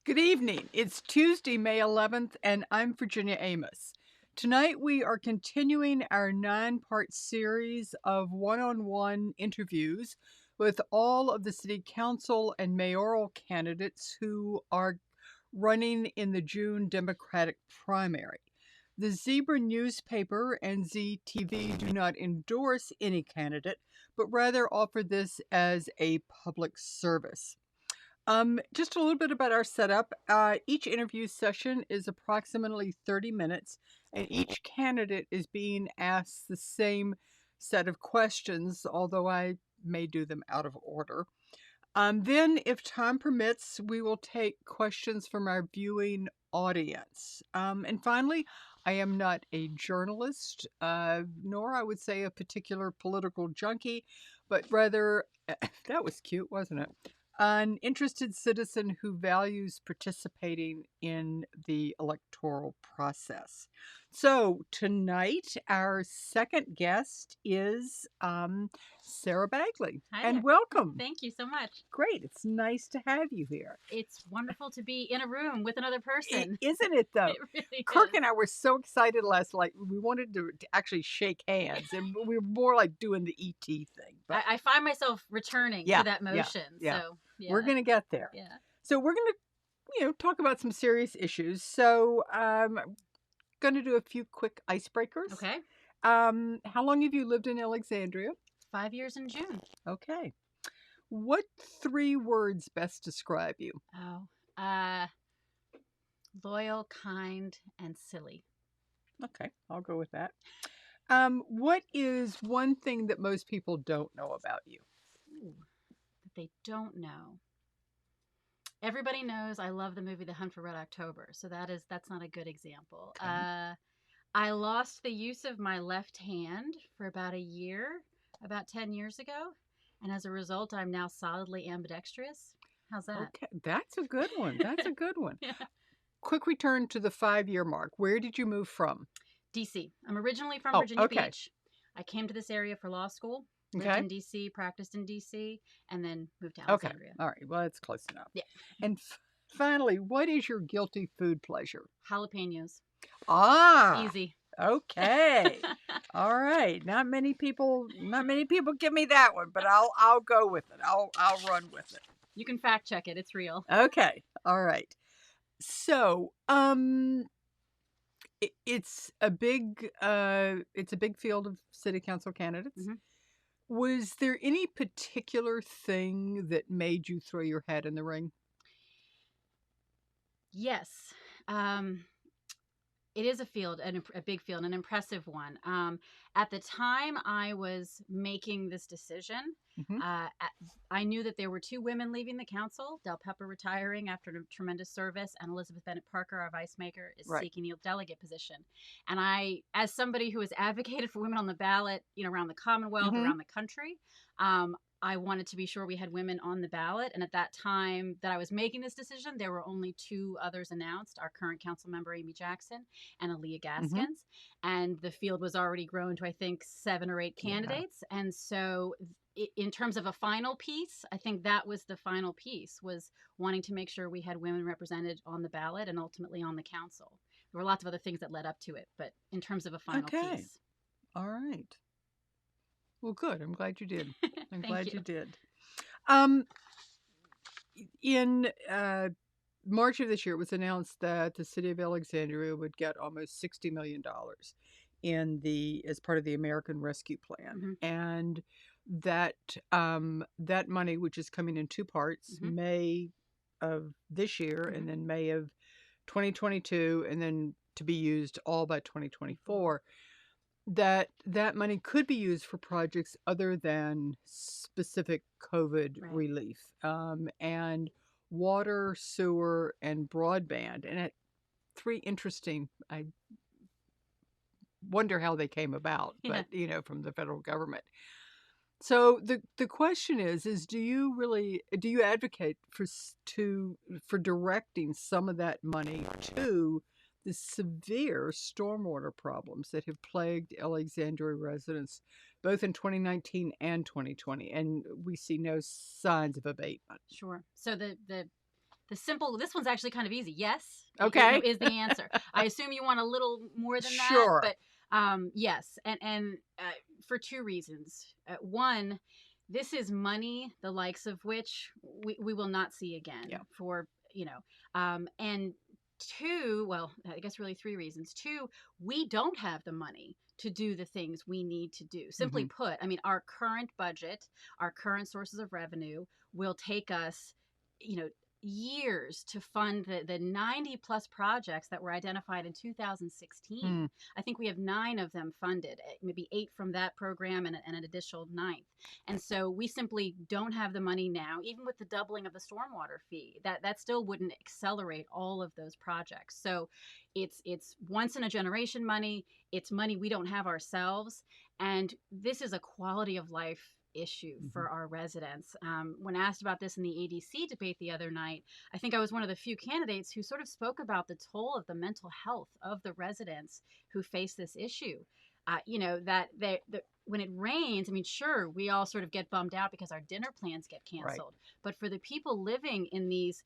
Good evening. It's Tuesday, May 11th, and I'm Virginia Amos. Tonight we are continuing our 9-part series of one-on-one interviews with all of the city council and mayoral candidates who are running in the June Democratic primary. The Zebra newspaper and ZTV do not endorse any candidate, but rather offer this as a public service. Just a little bit about our setup. Each interview session is approximately 30 minutes, and each candidate is being asked the same set of questions, although I may do them out of order. Then, if time permits, we will take questions from our viewing audience. And finally, I am not a journalist, nor I would say a particular political junkie, but rather, that was cute, wasn't it? An interested citizen who values participating in the electoral process. So tonight, our second guest is Sarah Bagley. Hi and there. welcome. Thank you so much. Great. It's nice to have you here. It's wonderful to be in a room with another person. Isn't it, though? It really Kirk is. and I were so excited last night. We wanted to actually shake hands, and we were more like doing the ET thing. But I find myself returning Yeah, to that yeah, motion. yeah. So yeah. we're going to get there. Yeah. So we're going to, talk about some serious issues. So I'm going to do a few quick icebreakers. Okay. How long have you lived in Alexandria? 5 years in June. Okay. What 3 words best describe you? Oh. Loyal, kind, and silly. Okay, I'll go with that. What is one thing that most people don't know about you? Ooh, that they don't know. Everybody knows I love the movie The Hunt for Red October, so that's not a good example. Okay. I lost the use of my left hand for about a year, about 10 years ago, and as a result, I'm now solidly ambidextrous. How's that? Okay, that's a good one. That's a good one. Yeah. Quick return to the 5-year mark. Where did you move from? DC. I'm originally from Oh, Virginia okay. Beach. I came to this area for law school, lived Okay. in DC, practiced in DC, and then moved to Okay. Alexandria. All right. Well, that's close enough. Yeah. And finally, what is your guilty food pleasure? Jalapenos. Ah. Easy. Okay. All right. Not many people give me that one, but I'll go with it. I'll run with it. You can fact check it. It's real. Okay. All right. So, it's a big field of city council candidates. Mhm. Was there any particular thing that made you throw your hat in the ring? Yes. It is a field, a big field, an impressive one. At the time I was making this decision, Mhm. I knew that there were 2 women leaving the council, Del Pepper retiring after a tremendous service, and Elizabeth Bennett Parker, our vice maker, is Right. seeking the delegate position. And I, as somebody who has advocated for women on the ballot, around the Commonwealth, Mhm. around the country, I wanted to be sure we had women on the ballot. And at that time that I was making this decision, there were only 2 others announced, our current council member, Amy Jackson, and Aaliyah Gaskins. And the field was already grown to, I think, 7 or 8 candidates. Yeah. And so in terms of a final piece, I think that was the final piece, was wanting to make sure we had women represented on the ballot and ultimately on the council. There were lots of other things that led up to it, but in terms of a final piece. All right. Well, good. I'm glad you did. I'm glad you did. In March of this year, it was announced that the city of Alexandria would get almost $60 million as part of the American Rescue Plan, Mm-hmm. and that that money, which is coming in two parts, Mm-hmm. May of this year Mm-hmm. and then May of 2022, and then to be used all by 2024. That money could be used for projects other than specific COVID Right. relief, and water, sewer, and broadband. And three interesting. I wonder how they came about, Yeah. but from the federal government. So the question is do you advocate for directing some of that money to the severe stormwater problems that have plagued Alexandria residents both in 2019 and 2020, and we see no signs of abatement? Sure. So the simple, this one's actually kind of easy. Yes, Okay. is the answer. I assume you want a little more than that, Sure. but yes, and for two reasons. One, this is money the likes of which we will not see again. Yeah. For and two, well, I guess really three reasons. Two, we don't have the money to do the things we need to do. Simply put, I mean, our current budget, our current sources of revenue will take us, years to fund the 90 plus projects that were identified in 2016. I think we have 9 of them funded, maybe 8 from that program and an additional 9th. And so we simply don't have the money now, even with the doubling of the stormwater fee. That still wouldn't accelerate all of those projects. So it's once in a generation money. It's money we don't have ourselves. And this is a quality of life issue for our residents. When asked about this in the ADC debate the other night, I think I was one of the few candidates who sort of spoke about the toll of the mental health of the residents who face this issue. That when it rains, I mean, sure, we all sort of get bummed out because our dinner plans get canceled. Right. But for the people living in these,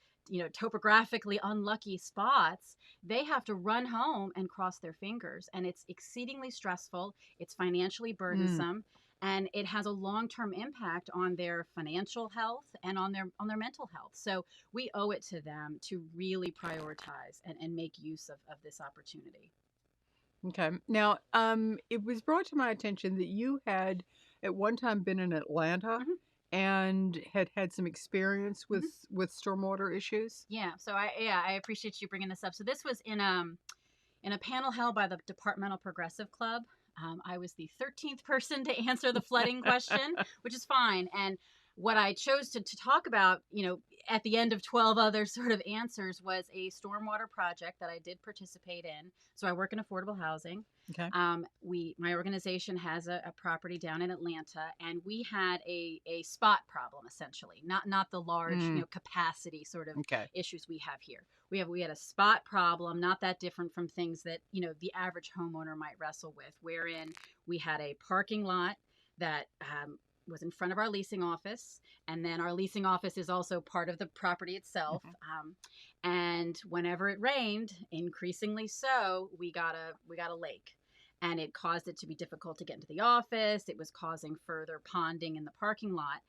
topographically unlucky spots, they have to run home and cross their fingers. And it's exceedingly stressful. It's financially burdensome. And it has a long-term impact on their financial health and on their mental health. So we owe it to them to really prioritize and make use of this opportunity. Okay. Now, it was brought to my attention that you had at one time been in Atlanta and had some experience with stormwater issues. Yeah. So I appreciate you bringing this up. So this was in a panel held by the Departmental Progressive Club. I was the 13th person to answer the flooding question, which is fine. And what I chose to talk about, at the end of 12 other sort of answers, was a stormwater project that I did participate in. So I work in affordable housing. Okay. My organization has a property down in Atlanta, and we had a spot problem, essentially, not the large capacity sort of issues we have here. We had a spot problem, not that different from things that the average homeowner might wrestle with, wherein we had a parking lot that was in front of our leasing office, and then our leasing office is also part of the property itself. And whenever it rained, increasingly so, we got a lake. And it caused it to be difficult to get into the office. It was causing further ponding in the parking lot.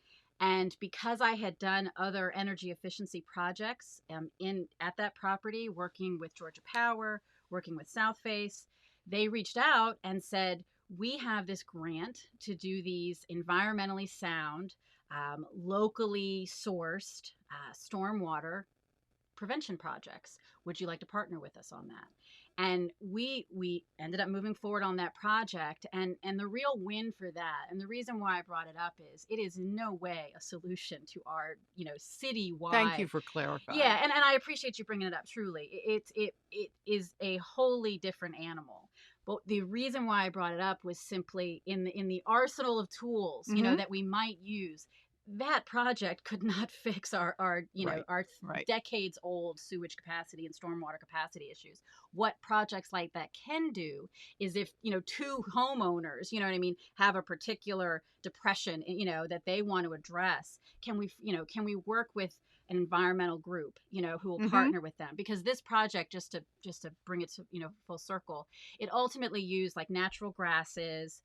And because I had done other energy efficiency projects at that property, working with Georgia Power, working with South Face, they reached out and said, we have this grant to do these environmentally sound, locally sourced stormwater prevention projects. Would you like to partner with us on that? And we ended up moving forward on that project. And the real win for that, and the reason why I brought it up, is it is in no way a solution to our, citywide. Thank you for clarifying. Yeah, and I appreciate you bringing it up, truly. It is a wholly different animal. But the reason why I brought it up was simply in the arsenal of tools, that we might use. That project could not fix our decades old sewage capacity and stormwater capacity issues. What projects like that can do is if, two homeowners, have a particular depression, that they want to address, can we work with an environmental group, who will partner with them? Because this project, just to bring it to, full circle, it ultimately used like natural grasses,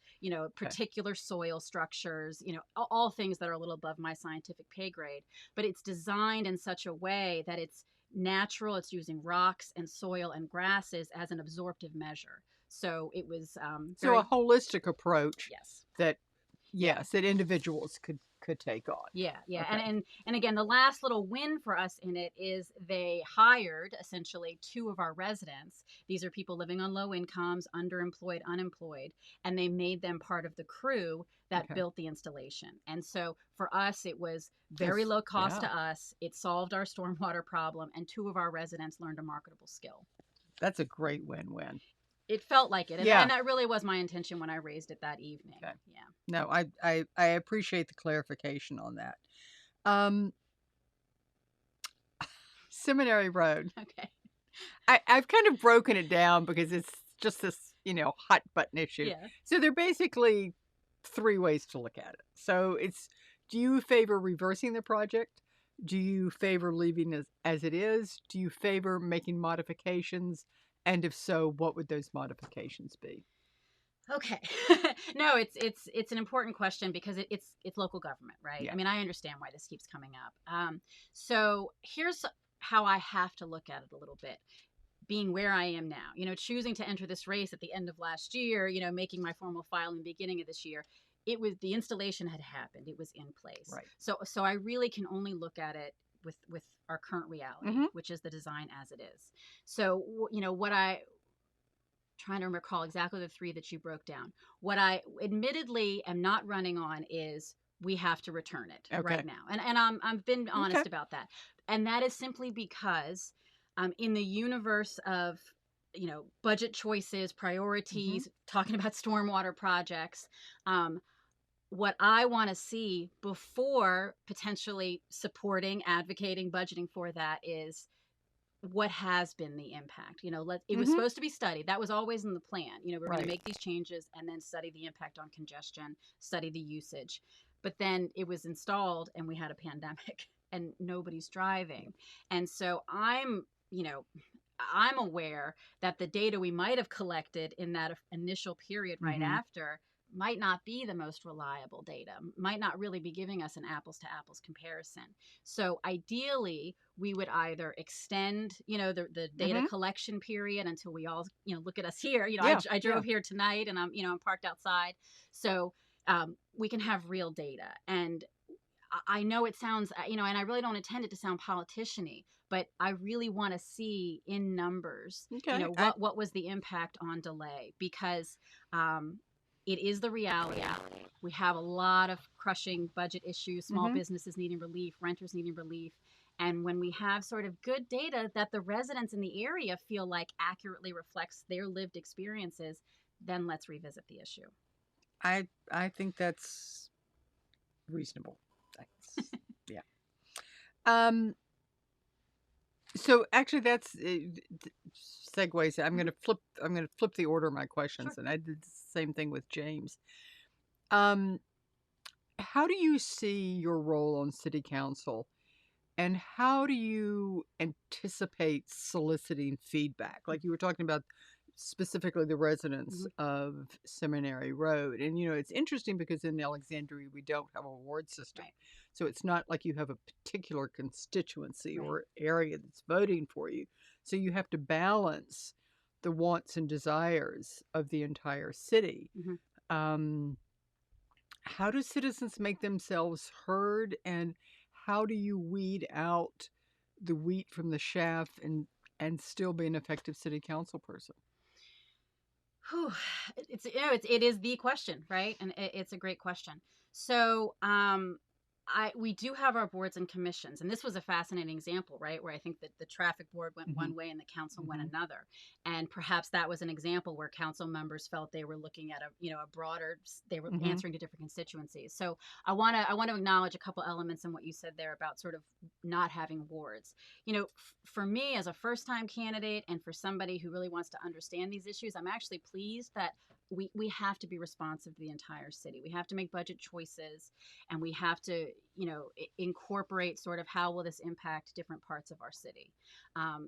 particular soil structures, all things that are a little above my scientific pay grade, but it's designed in such a way that it's natural. It's using rocks and soil and grasses as an absorptive measure. So it was So very, a holistic approach yes. that, Yeah. yes, that individuals could take on. Yeah, yeah. Okay. And again, the last little win for us in it is they hired essentially 2 of our residents. These are people living on low incomes, underemployed, unemployed, and they made them part of the crew that Okay. built the installation. And so for us, it was very Yes. low cost Yeah. to us. It solved our stormwater problem, and 2 of our residents learned a marketable skill. That's a great win-win. It felt like it, Yeah. and that really was my intention when I raised it that evening. Okay. Yeah. No, I appreciate the clarification on that. Seminary Road. Okay. I've kind of broken it down because it's just this, hot button issue. Yeah. So there are basically 3 ways to look at it. So it's, do you favor reversing the project? Do you favor leaving it as it is? Do you favor making modifications? And if so, what would those modifications be? Okay. No, it's an important question because it's local government, right? Yeah. I mean, I understand why this keeps coming up. So here's how I have to look at it a little bit. Being where I am now, choosing to enter this race at the end of last year, making my formal file in the beginning of this year, it was, the installation had happened. It was in place. Right. So I really can only look at it with our current reality, which is the design as it is. So, what I trying to recall exactly the 3 that you broke down. What I admittedly am not running on is we have to return it right now. And I've been honest about that. And that is simply because in the universe of, budget choices, priorities, talking about stormwater projects, what I want to see before potentially supporting, advocating, budgeting for that is what has been the impact. It was supposed to be studied. That was always in the plan. We're going to make these changes and then study the impact on congestion, study the usage. But then it was installed and we had a pandemic and nobody's driving. And so I'm aware that the data we might have collected in that initial period right after might not be the most reliable data, might not really be giving us an apples to apples comparison. So ideally, we would either extend, the data collection period until we all, look at us here. I drove here tonight and I'm parked outside. So we can have real data. And I know it sounds, and I really don't intend it to sound politician-y, but I really want to see in numbers, what was the impact on delay, because it is the reality. We have a lot of crushing budget issues, small businesses needing relief, renters needing relief. And when we have sort of good data that the residents in the area feel like accurately reflects their lived experiences, then let's revisit the issue. I think that's reasonable. Yeah. So actually, that's segues. I'm going to flip the order of my questions, and I did the same thing with James. How do you see your role on city council, and how do you anticipate soliciting feedback? Like you were talking about specifically the residents of Seminary Road. And, it's interesting because in Alexandria, we don't have a ward system. Right. So it's not like you have a particular constituency or area that's voting for you. So you have to balance the wants and desires of the entire city. How do citizens make themselves heard, and how do you weed out the wheat from the chaff and still be an effective city council person? It is the question, right? And it's a great question. So we do have our boards and commissions, and this was a fascinating example, right, where I think that the traffic board went one way and the council went another, and perhaps that was an example where council members felt they were looking at a broader, they were answering to different constituencies. So I want to acknowledge a couple elements in what you said there about sort of not having wards. For me as a first-time candidate and for somebody who really wants to understand these issues, I'm actually pleased that we have to be responsive to the entire city. We have to make budget choices, and we have to, incorporate sort of how will this impact different parts of our city.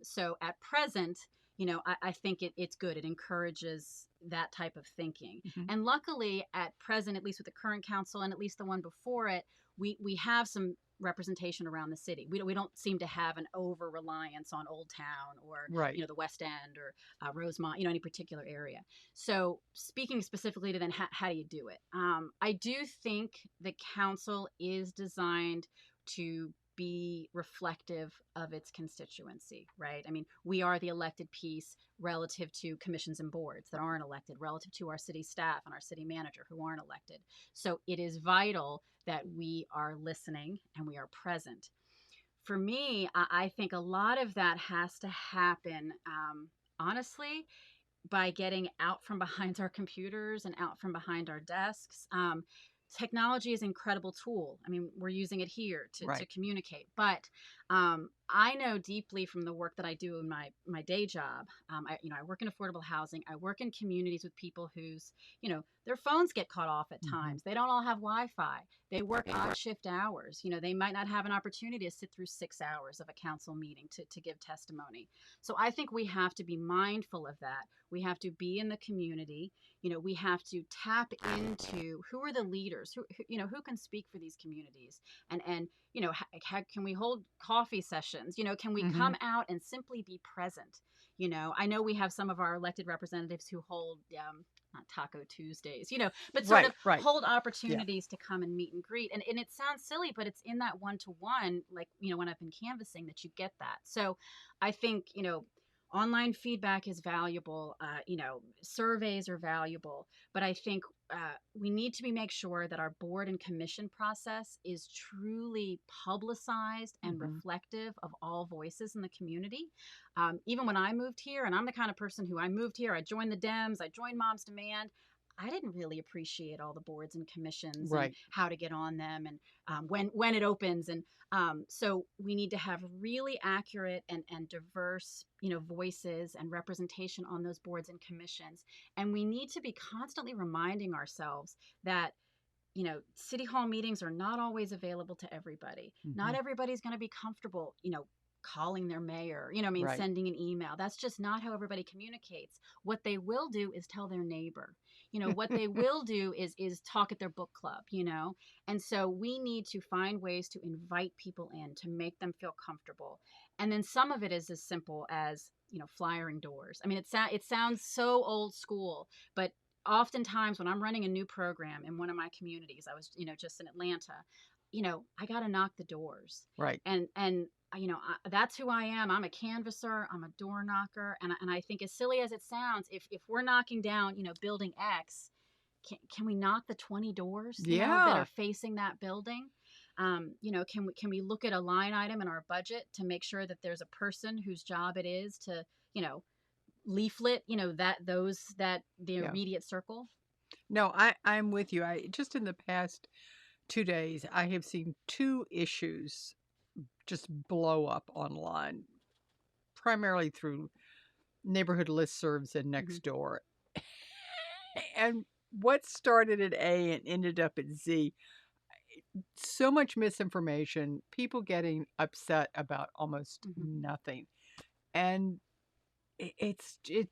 So at present, I think it's good. It encourages that type of thinking. Mm-hmm. And luckily at present, at least with the current council and at least the one before it, we have some representation around the city. We don't seem to have an over reliance on Old Town or Right. the West End or Rosemont, any particular area. So speaking specifically to then how do you do it? I do think the council is designed to be reflective of its constituency, right? I mean, we are the elected piece relative to commissions and boards that aren't elected, relative to our city staff and our city manager who aren't elected. So it is vital that we are listening and we are present. For me, I think a lot of that has to happen, honestly, by getting out from behind our computers and out from behind our desks. Technology is an incredible tool. I mean, we're using it here to communicate. But I know deeply from the work that I do in my day job. I work in affordable housing. I work in communities with people whose, their phones get cut off at times. They don't all have Wi-Fi. They work odd shift hours. They might not have an opportunity to sit through 6 hours of a council meeting to give testimony. So I think we have to be mindful of that. We have to be in the community. We have to tap into who are the leaders, who can speak for these communities, and how can we hold coffee sessions? Can we come out and simply be present? I know we have some of our elected representatives who hold not Taco Tuesdays, but sort of hold opportunities to come and meet and greet. And it sounds silly, but it's in that one-to-one, like, when I've been canvassing, that you get that. So I think, online feedback is valuable. Surveys are valuable, but I think we need to make sure that our board and commission process is truly publicized and reflective of all voices in the community. Even when I moved here, and I'm the kind of person who I moved here, I joined the Dems, I joined Moms Demand. I didn't really appreciate all the boards and commissions and how to get on them and when it opens. And so we need to have really accurate and diverse, voices and representation on those boards and commissions. And we need to be constantly reminding ourselves that, city hall meetings are not always available to everybody. Not everybody's going to be comfortable, calling their mayor, sending an email. That's just not how everybody communicates. What they will do is tell their neighbor. What they will do is talk at their book club, and so we need to find ways to invite people in, to make them feel comfortable. And then some of it is as simple as, flyering doors. I mean, it sounds so old school, but oftentimes when I'm running a new program in one of my communities, I was, just in Atlanta, I got to knock the doors. Right. And that's who I am. I'm a canvasser. I'm a door knocker. And I think, as silly as it sounds, if we're knocking down, building X, can we knock the 20 doors that are facing that building? Can we look at a line item in our budget to make sure that there's a person whose job it is to, leaflet, the immediate circle? No, I'm with you. I just in the past 2 days, I have seen 2 issues just blow up online, primarily through neighborhood listservs and Nextdoor. And what started at A and ended up at Z, so much misinformation, people getting upset about almost nothing. And it's it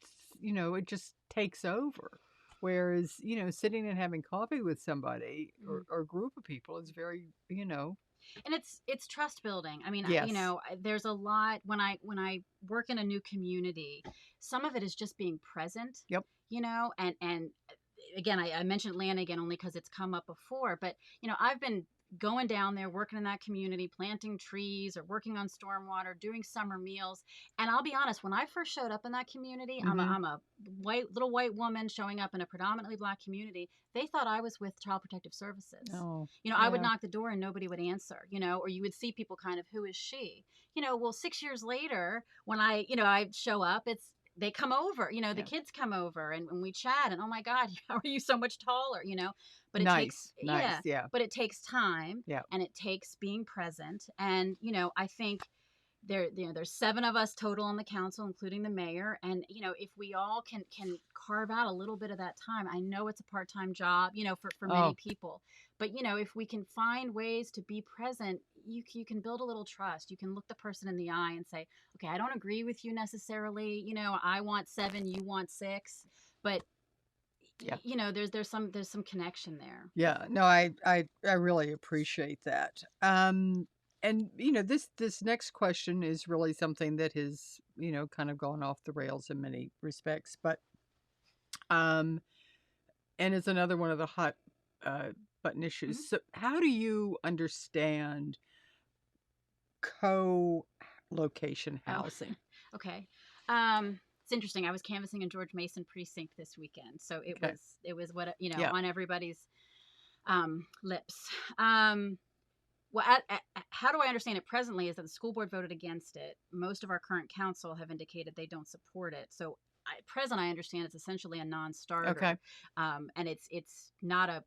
just takes over. Whereas, sitting and having coffee with somebody or a group of people is very, And it's trust building. I mean, Yes. there's a lot when I work in a new community, some of it is just being present. Yep. And again, I mentioned Atlanta again only because it's come up before, but I've been going down there, working in that community, planting trees or working on stormwater, doing summer meals. And I'll be honest, when I first showed up in that community, I'm a little white woman showing up in a predominantly Black community. They thought I was with Child Protective Services. Oh, I would knock the door and nobody would answer, or you would see people kind of, who is she? Well, 6 years later, when I show up, they come over, the kids come over and we chat and, oh my God, how are you so much taller, but it takes, but it takes time and it takes being present. And, I think there's 7 of us total on the council, including the mayor. And, if we all can carve out a little bit of that time, I know it's a part-time job, for many Oh, people, but, if we can find ways to be present, you can build a little trust. You can look the person in the eye and say, okay, I don't agree with you necessarily. I want 7, you want 6, but yeah. there's some connection there. Yeah. No, I really appreciate that. And this next question is really something that has, kind of gone off the rails in many respects, but um and it's another one of the hot uh button issues. Mhm. So how do you understand co-location Oh, housing? okay. It's interesting. I was canvassing in George Mason precinct this weekend, so it Okay. was what Yeah. on everybody's lips. Well, how do I understand it presently is that the school board voted against it. Most of our current council have indicated they don't support it. So present, I understand it's essentially a Okay. non-starter, and it's not a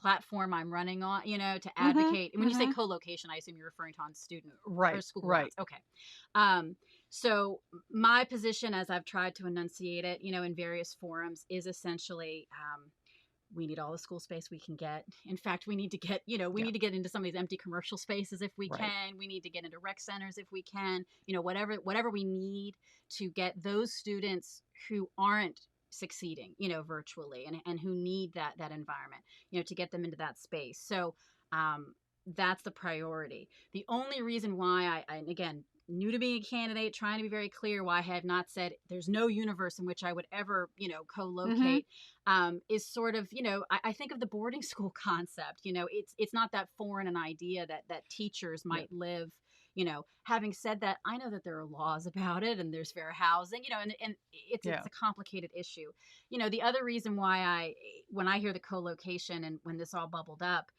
platform I'm running on, to Mhm. advocate. And when you say Mhm. co-location, I assume you're referring to on student or Right. school grounds. Right. Okay. Um, so my position, as I've tried to enunciate it, in various forums, is essentially we need all the school space we can get. In fact, we need to get, we Yeah. need to get into some of these empty commercial spaces if we Right. can. We need to get into rec centers if we can. Whatever we need to get those students who aren't succeeding, virtually, and who need that environment, to get them into that space. So that's the priority. The only reason why and again, new to being a candidate, trying to be very clear why I have not said there's no universe in which I would ever, Mhm. co-locate, is sort of, I think of the boarding school concept. It's not that foreign an idea that teachers Yeah. might live. Having said that, I know that there are laws about it and there's fair housing, and it's Yeah. a complicated issue. The other reason why when I hear the co-location and when this all bubbled up,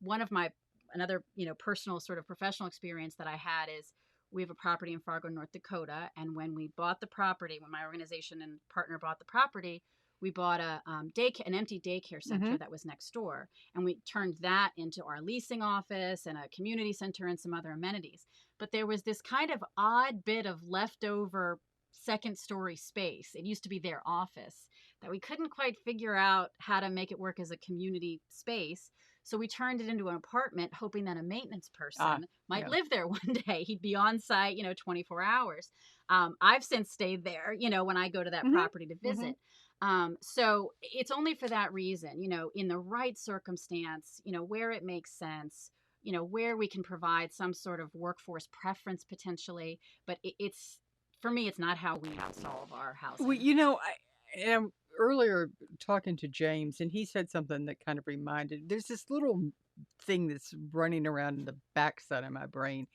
one of my another personal sort of professional experience that I had is we have a property in Fargo, North Dakota, and when we bought the property, when my organization and partner bought the property, we bought an empty daycare center Mhm. that was next door, and we turned that into our leasing office and a community center and some other amenities. But there was this kind of odd bit of leftover second story space. It used to be their office that we couldn't quite figure out how to make it work as a community space. So we turned it into an apartment, hoping that a maintenance Ah, person might yeah. live there one day. He'd be on site, 24 hours. I've since stayed there, when I go to that Mhm. property to Mhm. visit. So it's only for that reason, in the right circumstance, where it makes sense, where we can provide some sort of workforce preference potentially. But it's, for me, it's not how we solve our Well, housing. I am earlier talking to James, and he said something that kind of reminded. There's this little thing that's running around in the backside of my brain.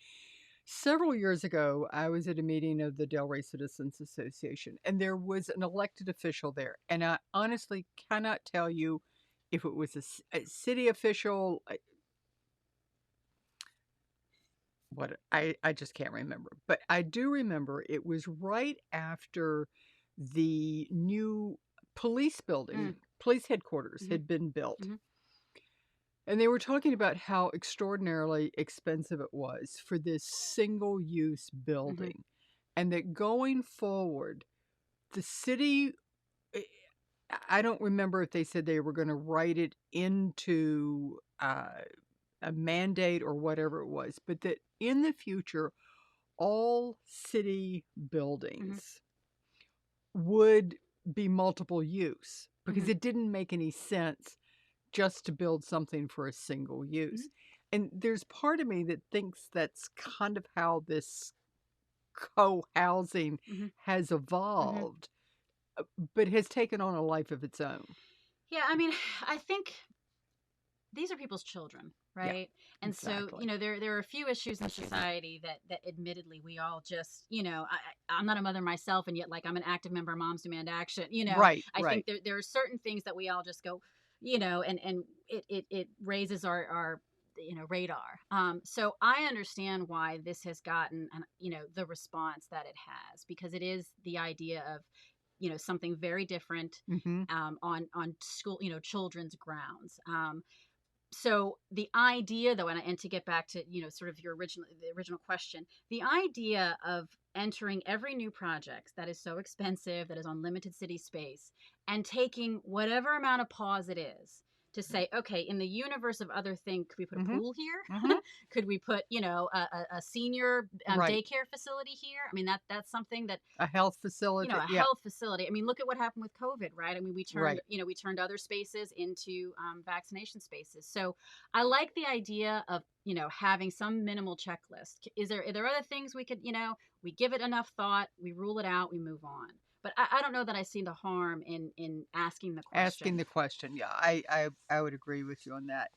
Several years ago, I was at a meeting of the Delray Citizens Association, and there was an elected official there. And I honestly cannot tell you if it was a city official. What I just can't remember, but I do remember it was right after the new police building, Mm, police headquarters hmm had been built. hmm And they were talking about how extraordinarily expensive it was for this single use hmm building. And that going forward, the city, eh, I don't remember if they said they were going to write it into a mandate or whatever it was, but that in the future, all city hmm buildings would be multiple use because hmm it didn't make any sense just to build something for a single use. And there's part of me that thinks that's kind of how this co-housing hmm has hmm evolved, but has taken on a life of its own. Yeah, I mean, I think these are people's children, Yeah, right? And so, exactly. there are a few issues in society that admittedly we all just, I'm not a mother myself, and yet like I'm an active member of Moms Demand Action. Right, I think right. there are certain things that we all just go, and it raises our radar. So I understand why this has gotten the response that it has, because it is the idea of something very different Hmm. on school children's grounds. So the idea, though, and to get back to, sort of the original question, the idea of entering every new project that is so expensive, that is on limited city space, and taking whatever amount of pause it is to say, okay, in the universe of other things, could we put a Mm-hmm. pool here? Mm-hmm. Could we put, a senior Right. daycare facility here? I mean, that's something that, A health facility. a Yeah. health facility. I mean, look at what happened with COVID, right? I mean, Right. we turned other spaces into vaccination spaces. So I like the idea of, having some minimal checklist. Are there other things we could, we give it enough thought, we rule it out, we move on. But I don't know that I see the harm in asking the question. Asking the question. Yeah, I would agree with you on that.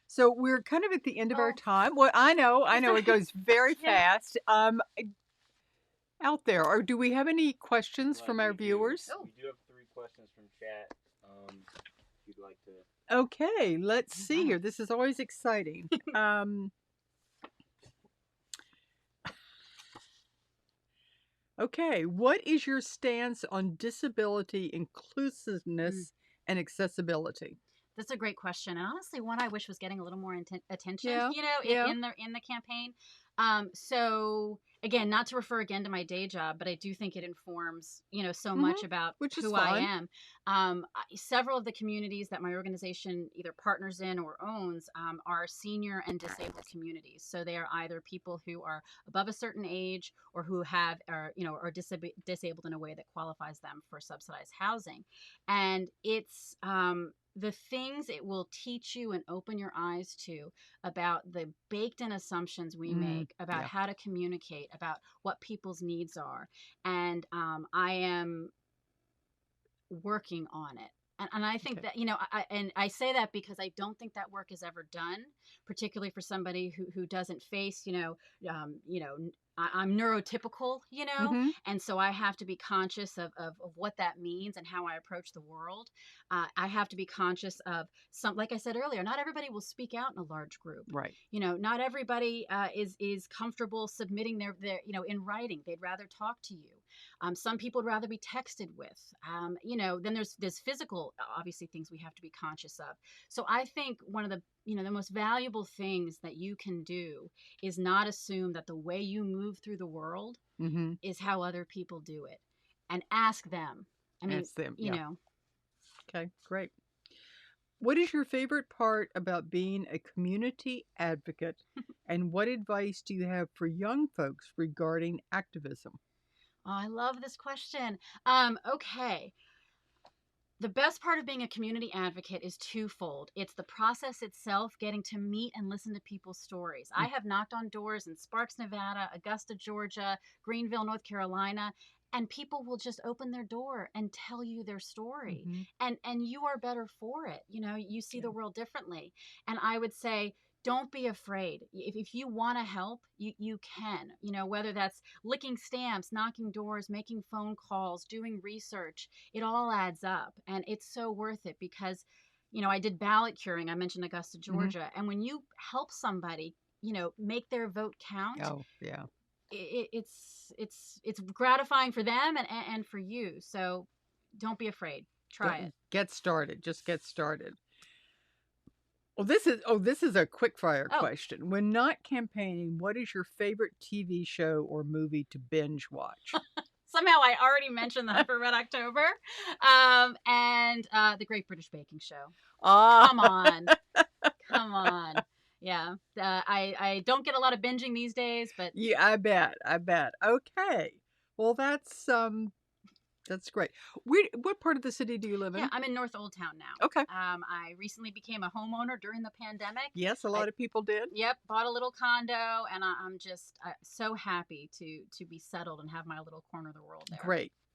So we're kind of at the end of our time. Well, I know it goes very Yeah. fast. Out there, or do we have any questions from our viewers? Oh. We do have 3 questions from chat. If you'd like to. Okay, let's see here. This is always exciting. Okay, what is your stance on disability inclusiveness and accessibility? That's a great question, and honestly, one I wish was getting a little more attention. Yeah, In the campaign. So again, not to refer again to my day job, but I do think it informs so much about Which is who fine. I am. Several of the communities that my organization either partners in or owns are senior and disabled communities. So they are either people who are above a certain age or who are disabled in a way that qualifies them for subsidized housing, and it's the things it will teach you and open your eyes to about the baked in assumptions we make about yeah. how to communicate, about what people's needs are. And I am working on it. And I think Okay. that, I say that because I don't think that work is ever done, particularly for somebody who doesn't face, I'm neurotypical, and so I have to be conscious of what that means and how I approach the world. I have to be conscious of like I said earlier, not everybody will speak out in a large group. Right. Not everybody is comfortable submitting their in writing. They'd rather talk to you. Some people would rather be texted with. Then there's physical, obviously, things we have to be conscious of. So I think one of the the most valuable things that you can do is not assume that the way you move through the world is how other people do it, and ask them. I mean, Ask them. you Yeah. know. Okay, great. What is your favorite part about being a community advocate, and what advice do you have for young folks regarding activism? Oh, I love this question. Okay. The best part of being a community advocate is twofold. It's the process itself, getting to meet and listen to people's stories. I have knocked on doors in Sparks, Nevada, Augusta, Georgia, Greenville, North Carolina, and people will just open their door and tell you their story. And you are better for it. You see the world differently. And I would say, don't be afraid. If you want to help, you can. Whether that's licking stamps, knocking doors, making phone calls, doing research, it all adds up. And it's so worth it because, I did ballot curing. I mentioned Augusta, Georgia. And when you help somebody, make their vote count. Oh, yeah. It's gratifying for them and for you. So don't be afraid. Try it. Get started. Just get started. Well, this is a quick fire question. When not campaigning, what is your favorite TV show or movie to binge watch? Somehow I already mentioned that for Red October. And The Great British Baking Show. Come on. Come on. Yeah. I don't get a lot of binging these days, but yeah, I bet. Okay. Well, that's great. What part of the city do you live in? Yeah, I'm in North Old Town now. Okay. I recently became a homeowner during the pandemic. Yes, a lot of people did. Yep, bought a little condo, and I'm just so happy to be settled and have my little corner of the world there.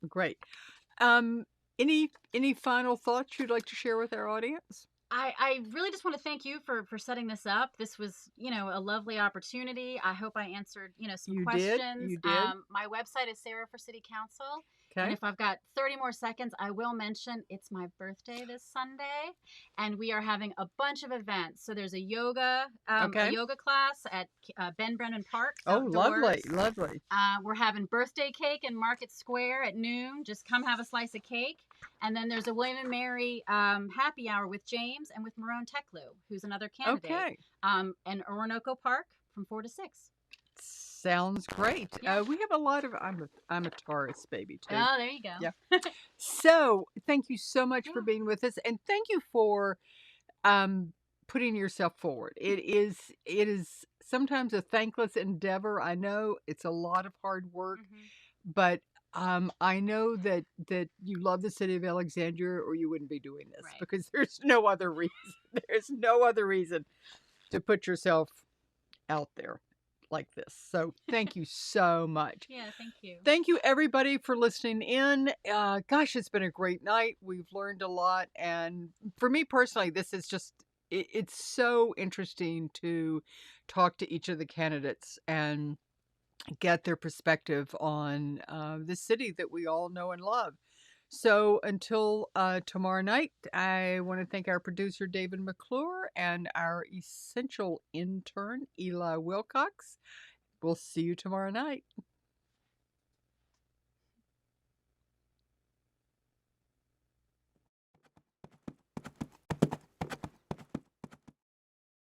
Great. Any final thoughts you'd like to share with our audience? I really just want to thank you for setting this up. This was, a lovely opportunity. I hope I answered, some questions. You did. My website is Sarah for City Council. And Okay. if I've got 30 more seconds, I will mention it's my birthday this Sunday, and we are having a bunch of events. So there's a yoga Okay. class at Ben Brennan Park Oh, outdoors. lovely, lovely. We're having birthday cake in Market Square at noon. Just come have a slice of cake. And then there's a William and Mary happy hour with James and with Marone Teklu, who's another candidate, Okay. in Orinoco Park from 4 to 6. Sounds great. Yeah. We have a lot of. I'm a Taurus baby too. Oh, there you go. Yeah. So thank you so much for Yeah. being with us, and thank you for putting yourself forward. It is sometimes a thankless endeavor. I know it's a lot of hard work, but I know that you love the city of Alexandria, or you wouldn't be doing this, Right. because there's no other reason. There's no other reason to put yourself out there like this. So thank you so much. Yeah, thank you. Thank you, everybody, for listening in. Gosh, it's been a great night. We've learned a lot. And for me personally, this is just, it's so interesting to talk to each of the candidates and get their perspective on the city that we all know and love. So until tomorrow night, I want to thank our producer, David McClure, and our essential intern, Eli Wilcox. We'll see you tomorrow night.